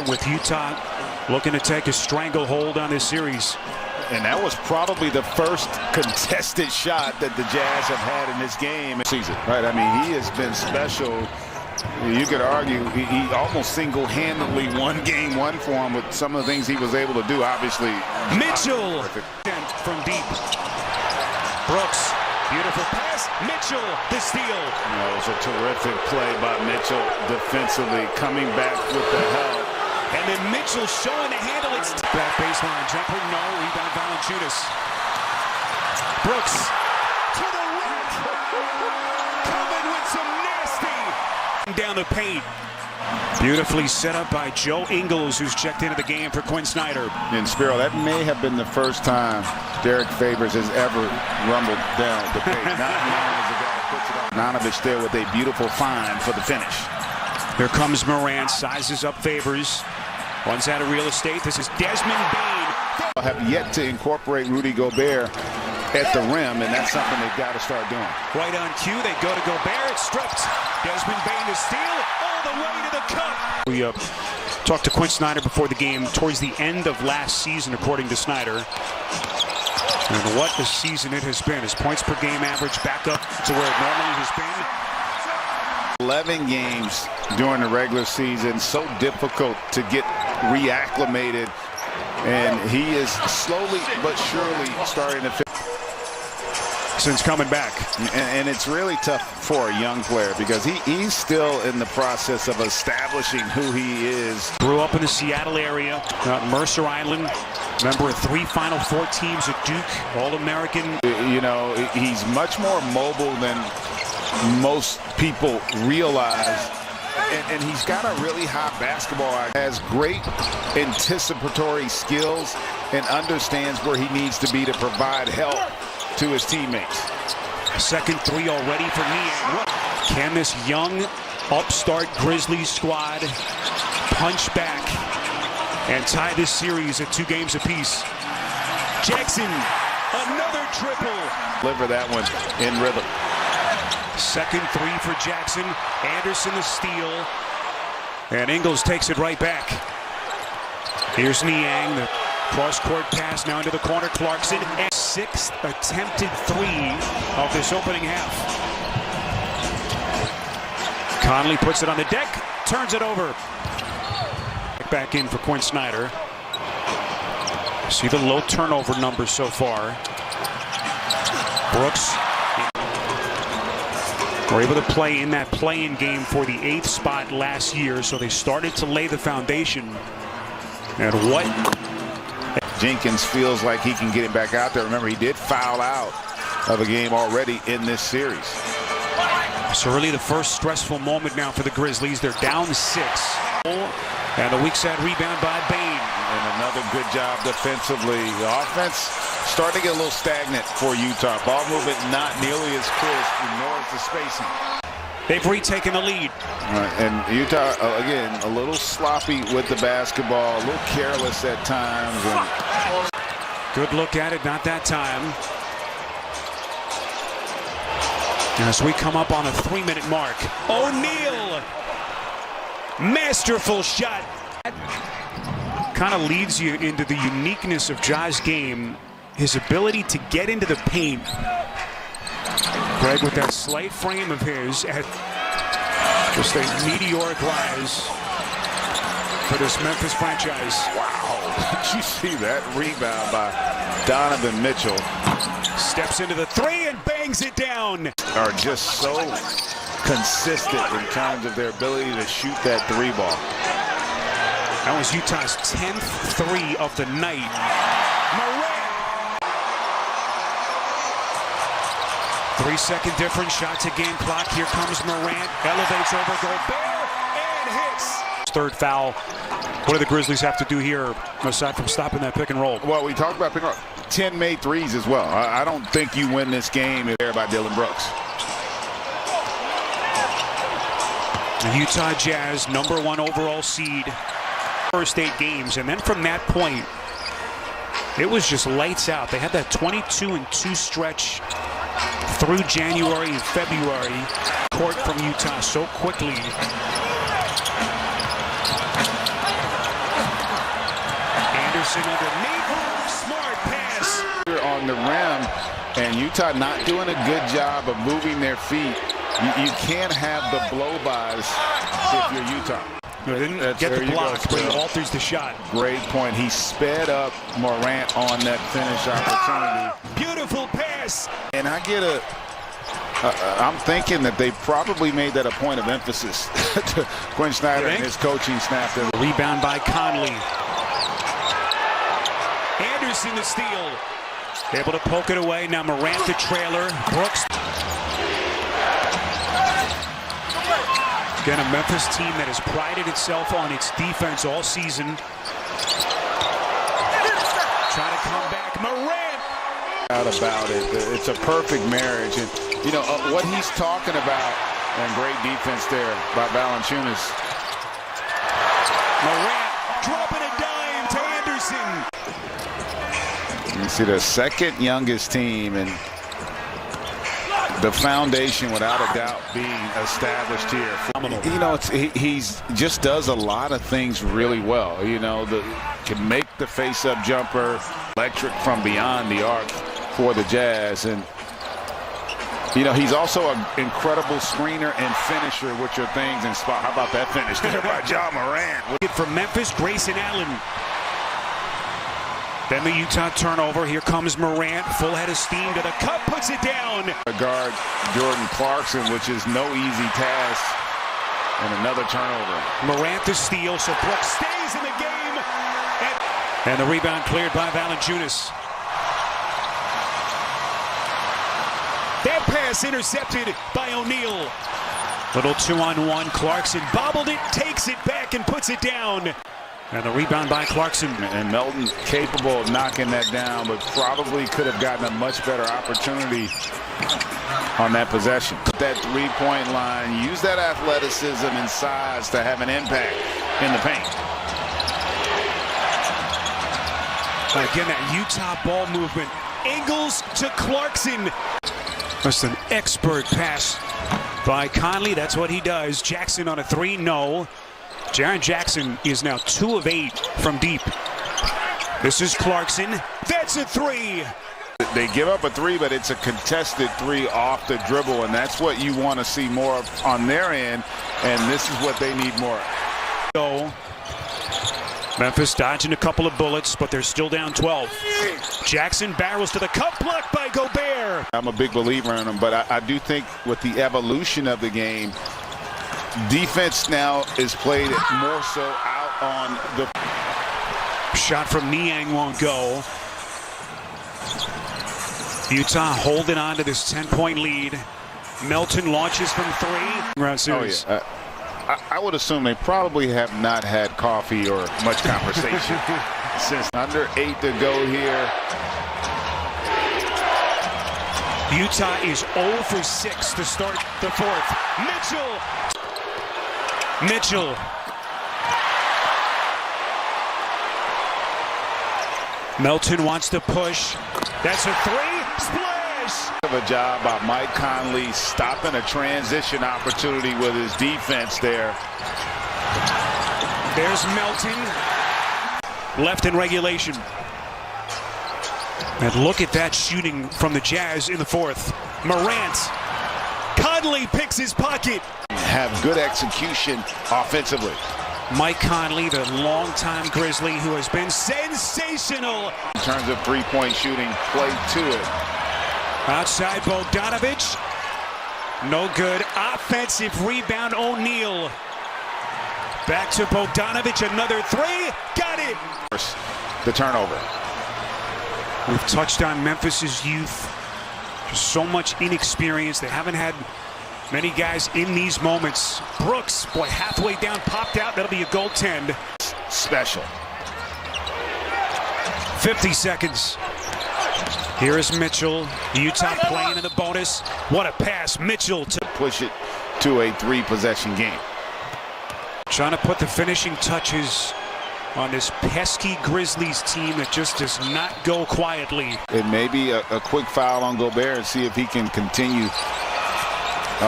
with Utah looking to take a stranglehold on this series. And that was probably the first contested shot that the Jazz have had in this game season, right? I mean, he has been special. You could argue he almost single-handedly won game one for him with some of the things he was able to do. Obviously, Mitchell from deep. Brooks, beautiful pass. Mitchell, the steal. It was a terrific play by Mitchell defensively, coming back with the help. And then Mitchell showing the handle. It's back baseline jumper. No, rebound Valanciunas. Brooks to the rack. Coming with some nasty. Down the paint. Beautifully set up by Joe Ingles, who's checked into the game for Quinn Snyder. And Spiro, that may have been the first time Derek Favors has ever rumbled down the paint. Nanovich there with a beautiful find for the finish. Here comes Morant, sizes up Favors. Runs out of real estate. This is Desmond Bane. Have yet to incorporate Rudy Gobert at the rim, and that's something they've got to start doing. Right on cue, they go to Gobert. It's stripped. Desmond Bane to steal all the way to the cup. We talked to Quinn Snyder before the game towards the end of last season, according to Snyder. And what a season it has been. His points per game average back up to where it normally has been. 11 games during the regular season, so difficult to get reacclimated, and he is slowly but surely starting to fit since coming back. And it's really tough for a young player because he's still in the process of establishing who he is. Grew up in the Seattle area, Mercer Island, member of 3 Final Four teams at Duke, All-American. You know, he's much more mobile than most people realize, and he's got a really high basketball eye. Has great anticipatory skills and understands where he needs to be to provide help to his teammates. Second three already for Niang. Can this young upstart Grizzlies squad punch back and tie this series at 2 games apiece? Jackson, another triple. Deliver that one in rhythm. Second three for Jackson. Anderson the steal. And Ingles takes it right back. Here's Niang, the cross-court pass now into the corner. Clarkson, and 6th attempted 3 of this opening half. Conley puts it on the deck, turns it over. Back in for Quinn Snyder. See the low turnover numbers so far. Brooks. Were able to play in that play-in game for the 8th spot last year, so they started to lay the foundation. And what? Jenkins feels like he can get it back out there. Remember, he did foul out of a game already in this series. So really the first stressful moment now for the Grizzlies. They're down 6. And a weak side rebound by Bane. And another good job defensively. The offense starting to get a little stagnant for Utah. Ball movement not nearly as crisp, nor is the spacing. They've retaken the lead. And Utah, again, a little sloppy with the basketball, a little careless at times. Good look at it, not that time. As we come up on a 3-minute mark. O'Neal! Masterful shot. Kind of leads you into the uniqueness of Ja's game. His ability to get into the paint. Greg with that slight frame of his at just a meteoric rise for this Memphis franchise. Wow. Did you see that rebound by Donovan Mitchell? Steps into the 3 and bangs it down. Are just so consistent in terms of their ability to shoot that 3 ball. That was Utah's 10th 3 of the night. Morant. 3-second difference, shot to game clock. Here comes Morant, elevates over Gobert, and hits. Third foul. What do the Grizzlies have to do here, aside from stopping that pick and roll? Well, we talked about pick and roll. 10 made threes as well. I don't think you win this game there by Dillon Brooks. The Utah Jazz, #1 overall seed. First 8 games, and then from that point, it was just lights out. They had that 22-2 stretch through January and February. Court from Utah so quickly. Jackson underneath. Smart pass. On the rim, and Utah not doing a good job of moving their feet. You can't have the blow-bys if you're Utah. Get the block, but he alters the shot. Great point. He sped up Morant on that finish opportunity. Beautiful pass. And I get I'm thinking that they probably made that a point of emphasis to Quinn Snyder and his coaching staff. Rebound by Conley. Anderson the steal. Able to poke it away. Now Morant the trailer. Brooks. Again, a Memphis team that has prided itself on its defense all season. Try to come back. Morant. Out about it. It's a perfect marriage. And, you know, what he's talking about, and great defense there by Valanciunas. Morant dropping a dime to Anderson. You see the second youngest team, and the foundation without a doubt being established here. You know, he's just does a lot of things really well. You know, can make the face-up jumper, electric from beyond the arc for the Jazz. And, you know, he's also an incredible screener and finisher, which are things in spot. How about that finish there by Ja Morant? From Memphis, Grayson Allen. Then the Utah turnover. Here comes Morant. Full head of steam to the cup. Puts it down. Guard Jordan Clarkson, which is no easy task. And another turnover. Morant the steal. So Brooks stays in the game. And the rebound cleared by Valanciunas. That pass intercepted by O'Neal. Little 2-on-1. Clarkson bobbled it, takes it back, and puts it down. And the rebound by Clarkson. And Melton capable of knocking that down, but probably could have gotten a much better opportunity on that possession. That three-point line, use that athleticism and size to have an impact in the paint. Again, that Utah ball movement. Ingles to Clarkson. That's an expert pass by Conley. That's what he does. Jackson on a three, no. Jaren Jackson is now 2 of 8 from deep. This is Clarkson. That's a three. They give up a three, but it's a contested three off the dribble, and that's what you want to see more of on their end, and this is what they need more. So, Memphis dodging a couple of bullets, but they're still down 12. Jackson barrels to the cup, blocked by Gobert. I'm a big believer in him, but I do think with the evolution of the game, defense now is played more so out on the shot from Niang won't go. Utah holding on to this 10-point lead. Melton launches from 3. Round series. Oh, yeah. I would assume they probably have not had coffee or much conversation since under 8 to go here. Utah is 0 for 6 to start the 4th. Mitchell. Melton wants to push. That's a 3. Splash! Of a job by Mike Conley stopping a transition opportunity with his defense there. There's Melton. Left in regulation. And look at that shooting from the Jazz in the 4th. Morant. Conley picks his pocket. Have good execution offensively. Mike Conley, the longtime Grizzly, who has been sensational. In terms of three-point shooting, play to it. Outside Bogdanovich. No good. Offensive rebound, O'Neal. Back to Bogdanovich, another 3. Got it. The turnover. We've touched on Memphis's youth. Just so much inexperience. They haven't had many guys in these moments. Brooks, boy, halfway down, popped out. That'll be a goaltend. Special. 50 seconds. Here is Mitchell. Utah playing in the bonus. What a pass. Mitchell to push it to a 3-possession game. Trying to put the finishing touches on this pesky Grizzlies team that just does not go quietly. It may be a quick foul on Gobert and see if he can continue